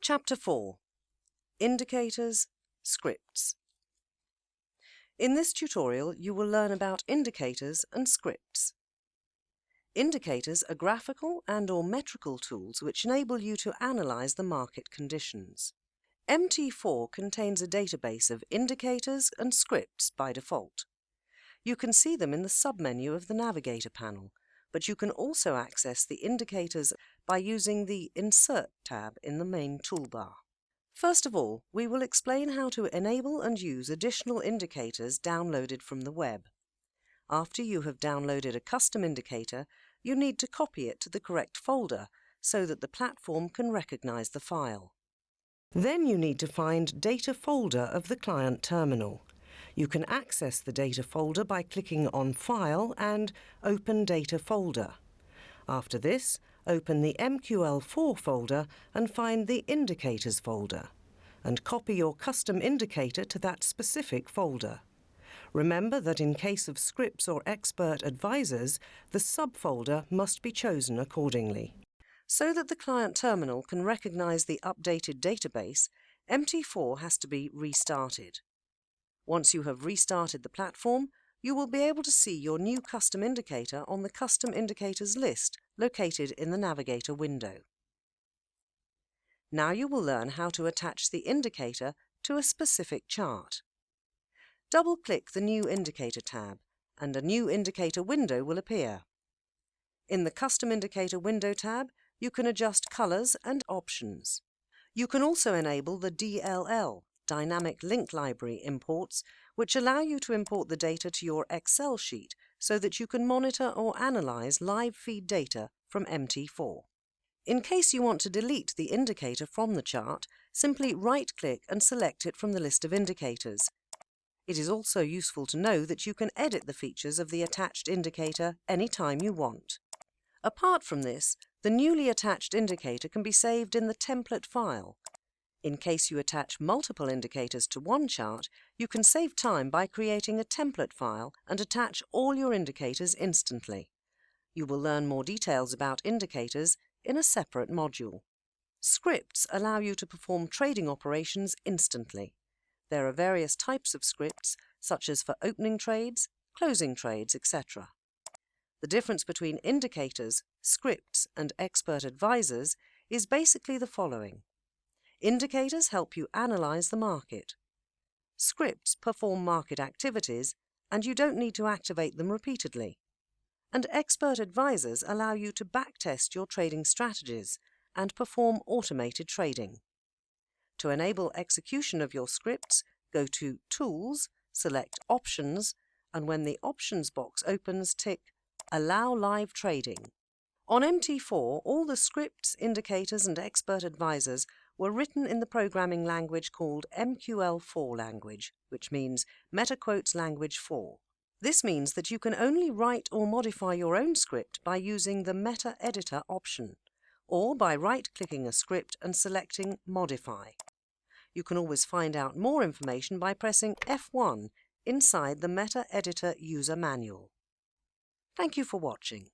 Chapter 4. Indicators, Scripts. In this tutorial, you will learn about indicators and scripts. Indicators are graphical and/or metrical tools which enable you to analyze the market conditions. MT4 contains a database of indicators and scripts by default. You can see them in the submenu of the Navigator panel, but you can also access the indicators by using the Insert tab in the main toolbar. First of all, we will explain how to enable and use additional indicators downloaded from the web. After you have downloaded a custom indicator, you need to copy it to the correct folder so that the platform can recognize the file. Then you need to find Data folder of the client terminal. You can access the Data folder by clicking on File and Open Data folder. After this, open the MQL4 folder and find the Indicators folder, and copy your custom indicator to that specific folder. Remember that in case of scripts or expert advisors, the subfolder must be chosen accordingly. So that the client terminal can recognize the updated database, MT4 has to be restarted. Once you have restarted the platform, you will be able to see your new custom indicator on the Custom Indicators list located in the Navigator window. Now you will learn how to attach the indicator to a specific chart. Double-click the New Indicator tab, and a new indicator window will appear. In the Custom Indicator window tab, you can adjust colors and options. You can also enable the DLL, Dynamic Link Library imports, which allow you to import the data to your Excel sheet so that you can monitor or analyze live feed data from MT4. In case you want to delete the indicator from the chart, simply right-click and select it from the list of indicators. It is also useful to know that you can edit the features of the attached indicator anytime you want. Apart from this, the newly attached indicator can be saved in the template file. In case you attach multiple indicators to one chart, you can save time by creating a template file and attach all your indicators instantly. You will learn more details about indicators in a separate module. Scripts allow you to perform trading operations instantly. There are various types of scripts, such as for opening trades, closing trades, etc. The difference between indicators, scripts, and expert advisors is basically the following. Indicators help you analyze the market. Scripts perform market activities, and you don't need to activate them repeatedly. And expert advisors allow you to backtest your trading strategies and perform automated trading. To enable execution of your scripts, go to Tools, select Options, and when the Options box opens, tick Allow Live Trading. On MT4, all the scripts, indicators, and expert advisors were written in the programming language called MQL4 language, which means MetaQuotes Language 4. This means that you can only write or modify your own script by using the Meta Editor option, or by right-clicking a script and selecting Modify. You can always find out more information by pressing F1 inside the Meta Editor user manual. Thank you for watching.